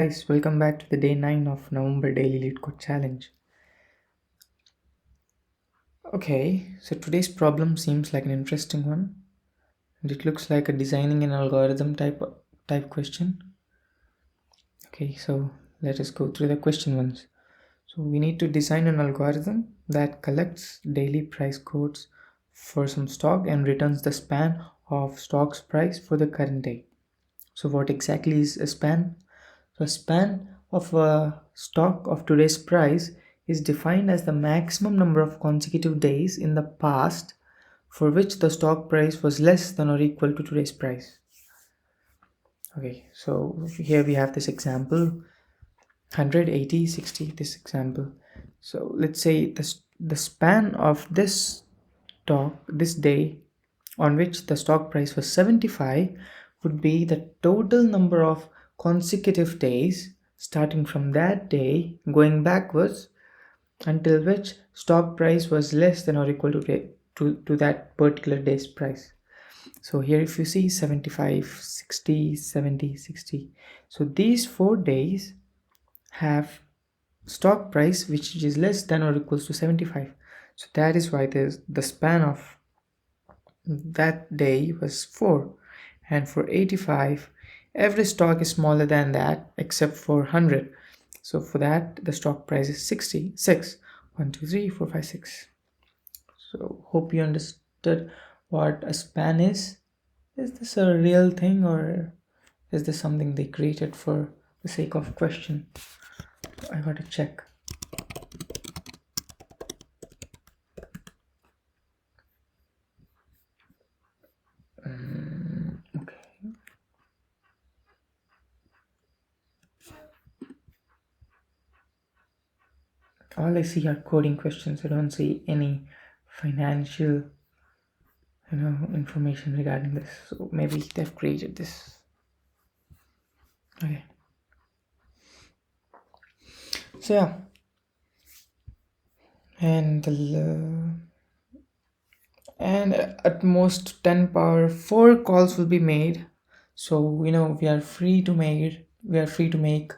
Guys, welcome back to the day 9 of November daily Leetcode challenge. Okay, so today's problem seems like an interesting one, and it looks like a designing an algorithm type question. Okay, so let us go through the question once. So we need to design an algorithm that collects daily price quotes for some stock and returns the span of stock's price for the current day. So what exactly is a span? So a span of a stock of today's price is defined as the maximum number of consecutive days in the past for which the stock price was less than or equal to today's price. Okay, so here we have this example 100, 80, 60, this example. So let's say the span of this day on which the stock price was 75 would be the total number of consecutive days starting from that day going backwards until which stock price was less than or equal to that particular day's price. So here if you see 75, 60, 70, 60, so these 4 days have stock price which is less than or equals to 75. So that is why the span of that day was 4, and for 85 every stock is smaller than that except for 100. So for that the stock price is 66. 1 2 3 4 5 6. So hope you understood what a span is. Is this a real thing, or is this something they created for the sake of question? I gotta check. Okay. All I see are coding questions. I don't see any financial information regarding this. So maybe they've created this. Okay. So yeah. And at most 10 power 4 calls will be made. So we are free to make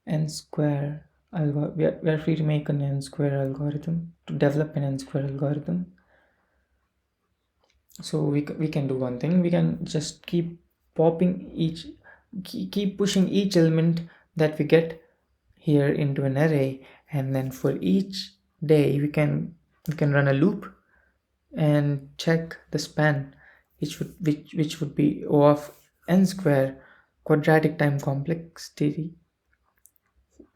n square we are free to make an n square algorithm, to develop an n square algorithm. So we can do one thing. We can just keep pushing each element that we get here into an array, and then for each day we can run a loop and check the span, which would be O of n square quadratic time complexity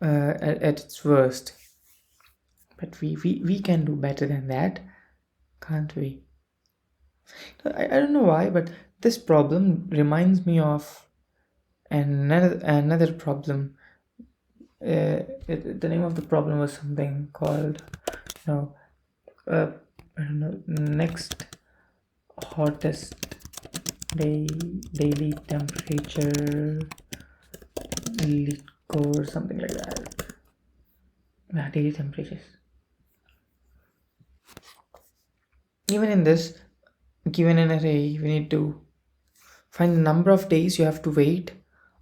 at its worst. But we can do better than that, can't we? I don't know why, but this problem reminds me of another problem. The name of the problem was something called I don't know, next hottest daily temperature Leetcode or something like that. Yeah, daily temperatures. Even in this, given an array, we need to find the number of days you have to wait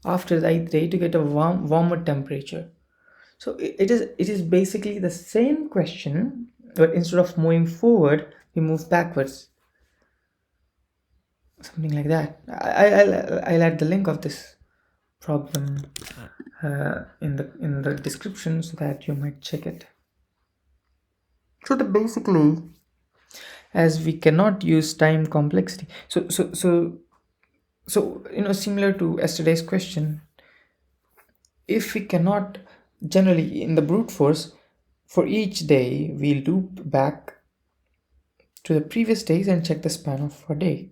after that day to get a warmer temperature. So it is basically the same question, but instead of moving forward we move backwards, something like that. I'll add the link of this problem in the description so that you might check it. So basically, as we cannot use time complexity, so similar to yesterday's question, if we cannot, generally in the brute force, for each day we loop back to the previous days and check the span of a day,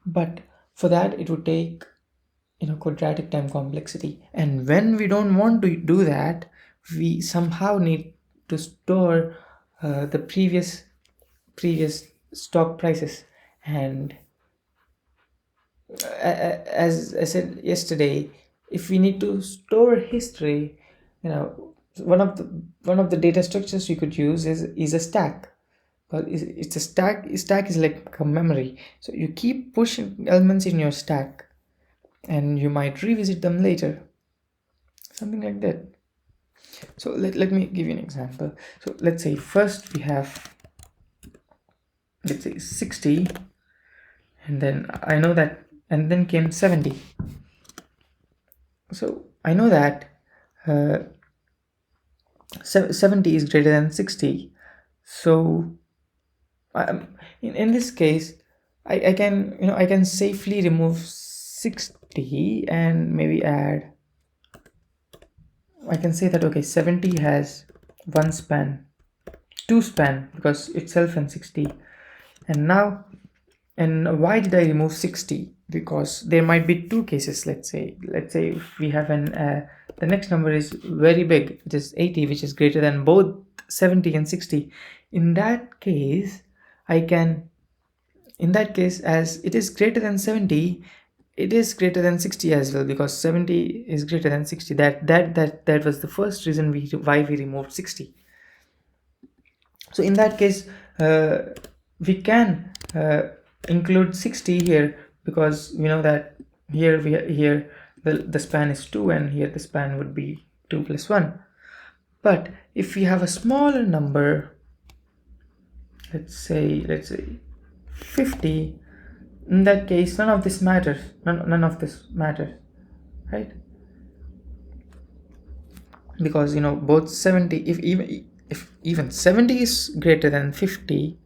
but for that it would take quadratic time complexity, and when we don't want to do that, we somehow need to store the previous stock prices. And as I said yesterday, if we need to store history, one of the data structures you could use is a stack. Well, it's a stack. Stack is like a memory, so you keep pushing elements in your stack and you might revisit them later. something like that. So let me give you an example. So let's say first we have, let's say 60, and then I know that, and then came 70. So I know that uh, 70 is greater than 60. So in this case, I can, I can safely remove 60 and maybe add, I can say that okay, 70 has one span, two span, because itself and 60. And now, and why did I remove 60? Because there might be two cases. Let's say if we have an the next number is very big, it is 80, which is greater than both 70 and 60. In that case, I can, in that case, as it is greater than 70, it is greater than 60 as well, because 70 is greater than 60. That was the first reason why we removed 60. So in that case, we can include 60 here, because we know that here the span is 2, and here the span would be 2 plus 1. But if we have a smaller number, let's say 50, in that case none of this matters, none of this matters, right? Because both 70, if even 70 is greater than 50,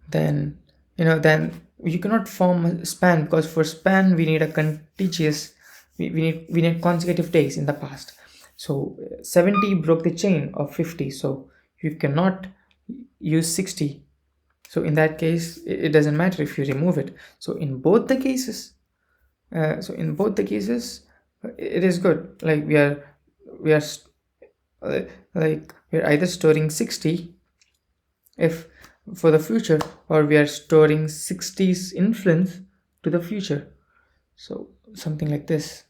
then then you cannot form a span, because for span we need a contiguous, we need consecutive days in the past. So 70 broke the chain of 50, so you cannot use 60. So in that case, it doesn't matter if you remove it. So in both the cases, it is good. Like we are like we're either storing 60 if for the future, or we are storing 60's influence to the future. So something like this.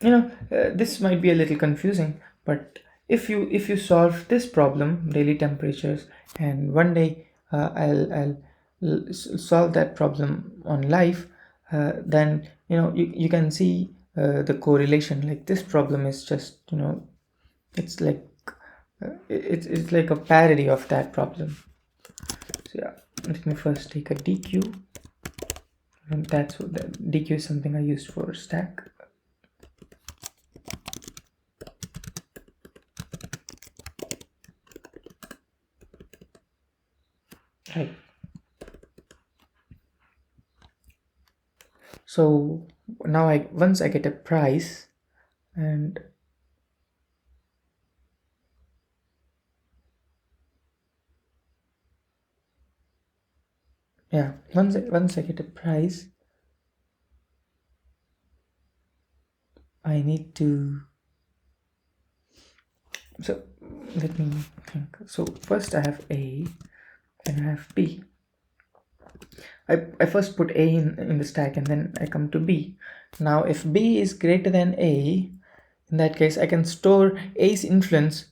This might be a little confusing, but if you solve this problem, daily temperatures, and one day I'll solve that problem on live, then you can see the correlation. Like this problem is just, it's like it's like a parody of that problem. So yeah, let me first take a DQ, and that's what the DQ is, something I used for stack. Right. So now once I get a price, and yeah, once I get a price, I need to, so let me think. So first I have A, then I have B. I first put A in the stack, and then I come to B. Now if B is greater than A, in that case I can store A's influence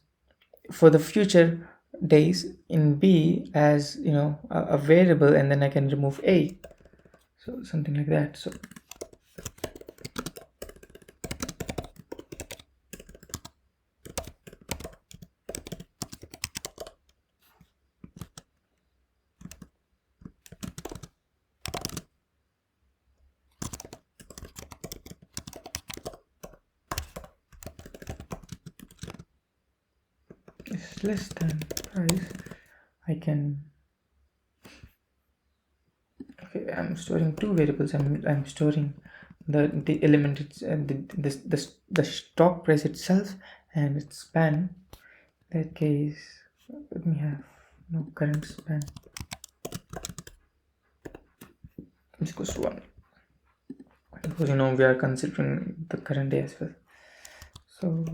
for the future days in B as a variable, and then I can remove A. So something like that. So is less than price, I can, okay, I'm storing two variables. I'm storing the element, it's the stock price itself and its span. In that case, let me have no current span is equals to 1, because we are considering the current day as well. So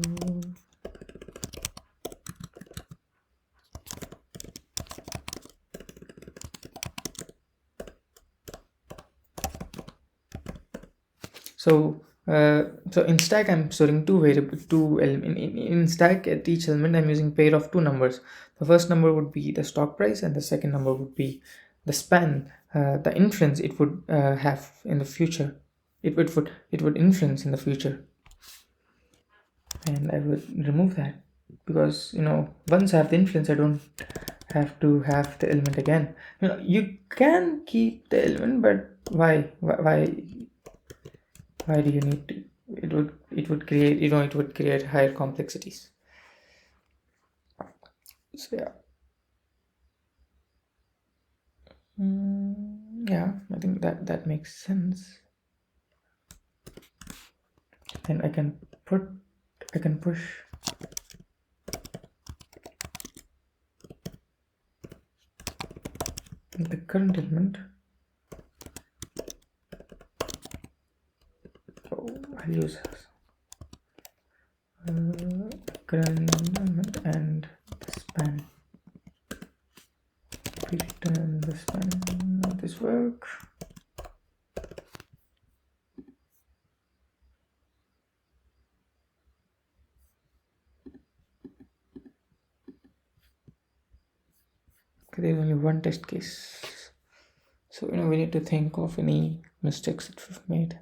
so in stack I'm storing two variables, in stack. At each element I'm using pair of two numbers. The first number would be the stock price, and the second number would be the span, the influence it would have in the future it would influence in the future, and I would remove that, because once I have the influence, I don't have to have the element again. You can keep the element, but why do you need to? It would create, it would create higher complexities. So yeah. Yeah, I think that makes sense. And I can push the current element. Oh, I'll use current element and the span. Return the span. Not this work. Okay, there's only one test case, so we need to think of any mistakes that we've made.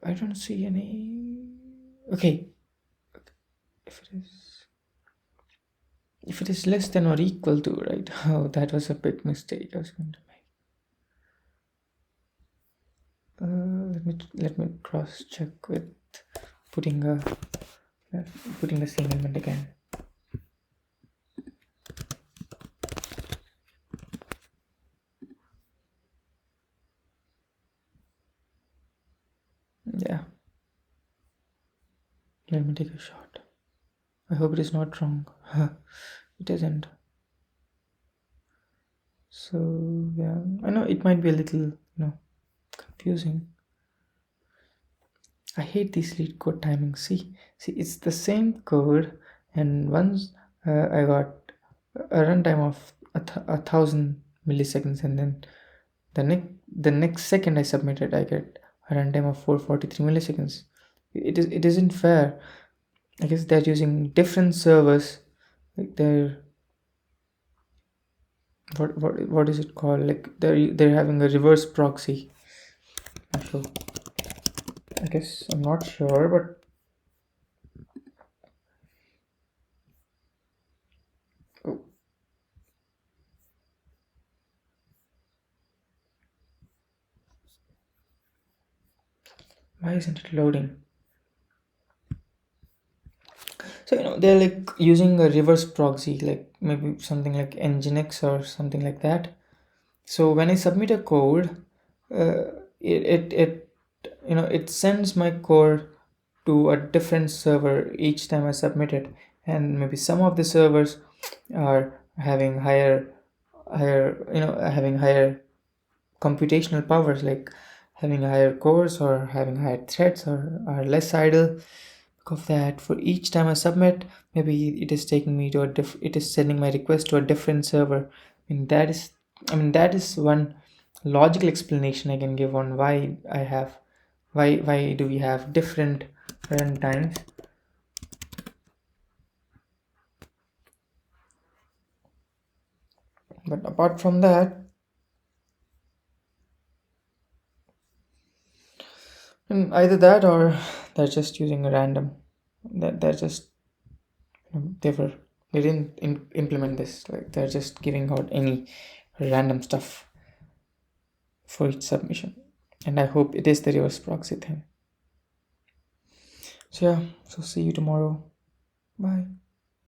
I don't see any. Okay, if it is less than or equal to, right? Oh, that was a big mistake I was going to make. Let me cross check with putting the same element again. Yeah, let me take a shot. I hope it is not wrong. It isn't. So yeah, I know it might be a little confusing. I hate these Leetcode timings. See, it's the same code, and once I got a runtime of 1,000 milliseconds, and then the next second I submitted, I get a runtime of 443 milliseconds. It isn't fair. I guess they're using different servers. Like they're what is it called? Like they're having a reverse proxy. So I guess I'm not sure, but oh. Why isn't it loading? So they're like using a reverse proxy, like maybe something like Nginx or something like that. So when I submit a code, uh, it sends my code to a different server each time I submit it, and maybe some of the servers are having having higher computational powers, like having higher cores or having higher threads, or are less idle. Of that, for each time I submit, maybe it is taking me to it is sending my request to a different server. That is one logical explanation I can give on why do we have different run times. But apart from that, either that or they're just using a random. They're just they didn't implement this. Like they're just giving out any random stuff for each submission, and I hope it is the reverse proxy thing. So yeah, so see you tomorrow. Bye.